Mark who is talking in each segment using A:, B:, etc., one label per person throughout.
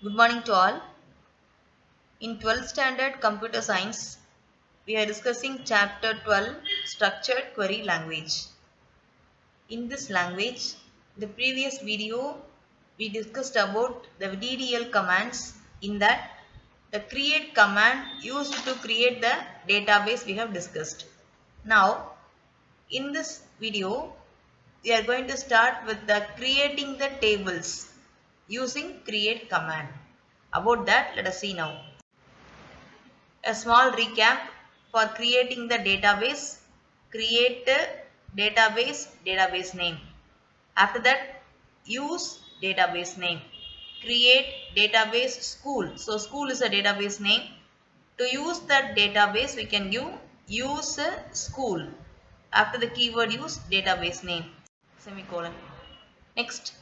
A: Good morning to all. In 12th standard computer science, we are discussing chapter 12 structured query language. In this language, the previous video we discussed about the DDL commands. In that, the create command used to create the database we have discussed. Now, in this video, we are going to start with the creating the tables using create command. About that, let us see now. A small recap for creating the database. Create database name. After that, use database name. Create database school. So school is a database name. To use that database, we can use school. After the keyword use database name, semicolon. Next,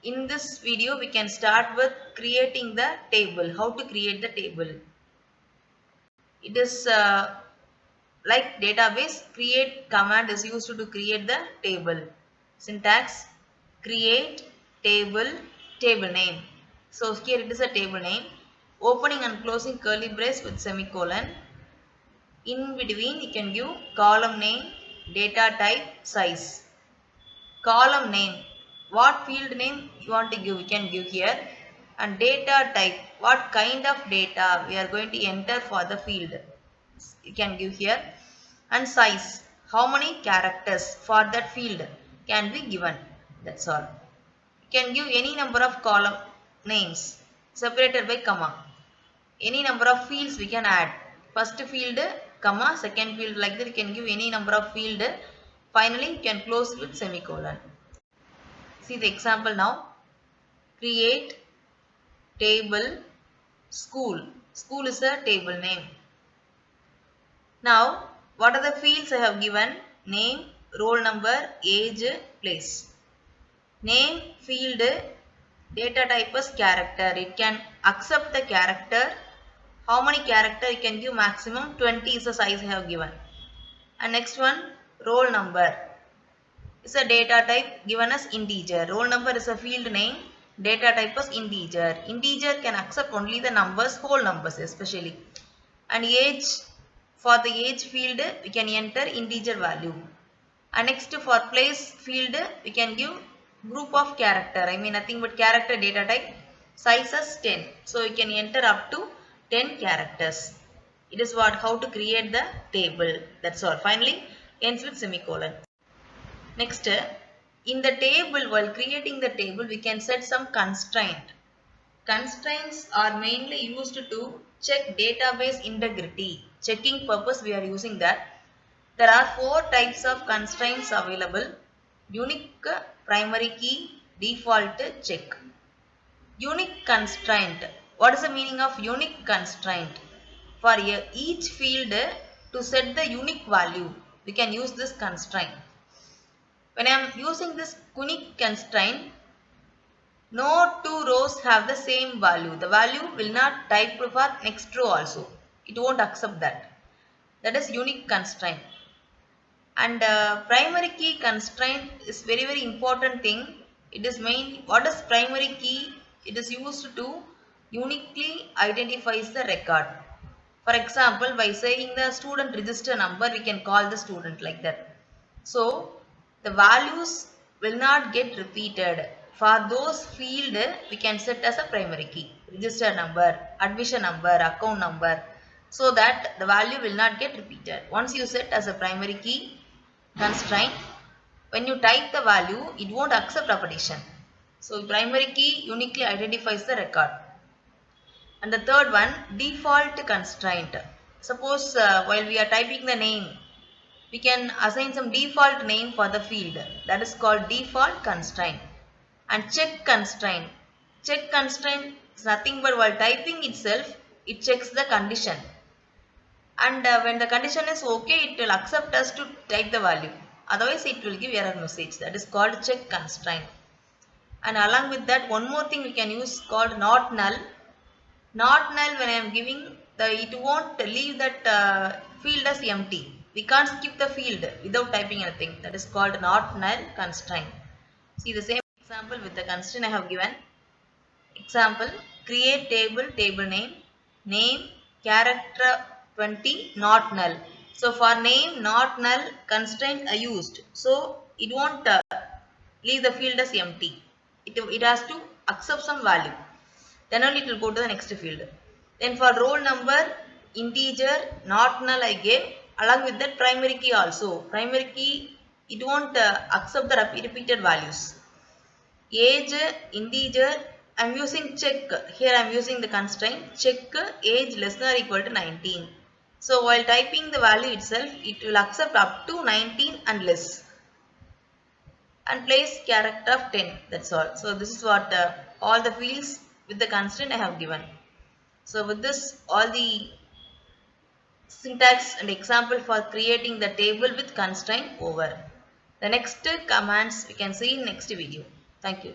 A: in this video, we can start with creating the table. How to create the table? It is like database, create command is used to create the table. Syntax, create table, table name. So here it is a table name. Opening and closing curly brace with semicolon. In between you can give column name, data type, size. Column name, what field name you want to give, you can give here. And data type, what kind of data we are going to enter for the field, you can give here. And size, how many characters for that field can be given, that's all. You can give any number of column names separated by comma. Any number of fields we can add. First field, comma, second field, like that you can give any number of field. Finally, you can close with semicolon. See the example now. Create table school. School is a table name. Now, what are the fields I have given? Name, roll number, age, place. Name field, data type is character. It can accept the character. How many character you can give? Maximum 20 is the size I have given. And next one, roll number. Is a data type given as integer. Roll number is a field name. Data type is integer. Integer can accept only the numbers, whole numbers especially. And age, for the age field we can enter integer value. And next for place field we can give group of character. I mean nothing but character data type. Size is 10. So you can enter up to 10 characters. It is what how to create the table. That's all. Finally ends with semicolon. Next, in the table, while creating the table, we can set some constraint. Constraints are mainly used to check database integrity. Checking purpose we are using that. There are 4 types of constraints available. Unique, primary key, default, check. Unique constraint. What is the meaning of unique constraint? For each field to set the unique value, we can use this constraint. When I am using this unique constraint, no 2 rows have the same value. The value will not type for next row also. It won't accept that. That is unique constraint. And primary key constraint is very important thing. It is main. What is primary key? It is used to uniquely identifies the record. For example, by saying the student register number, we can call the student like that. So the values will not get repeated. For those field, we can set as a primary key. Register number, admission number, account number. So that the value will not get repeated. Once you set as a primary key constraint, when you type the value, it won't accept repetition. So primary key uniquely identifies the record. And the third one, default constraint. Suppose while we are typing the name, we can assign some default name for the field. That is called default constraint. And check constraint. Check constraint is nothing but while typing itself, it checks the condition. And when the condition is okay, it will accept us to type the value. Otherwise, it will give error message. That is called check constraint. And along with that, one more thing we can use called not null. Not null, when I am giving it won't leave that field as empty. We can't skip the field without typing anything. That is called not null constraint. See the same example with the constraint I have given. Example, create table, table name, character 20, not null. So for name, not null, constraint are used. So it won't leave the field as empty. It has to accept some value. Then only it will go to the next field. Then for roll number, integer, not null I gave, along with that primary key also. Primary key, it won't accept the repeated values. Age, integer, I am using check. Here I am using the constraint check age less than or equal to 19. So while typing the value itself, it will accept up to 19 and less. And place character of 10. That's all. So this is what all the fields with the constraint I have given. So with this, all the syntax and example for creating the table with constraint over. The next commands we can see in next video. Thank you.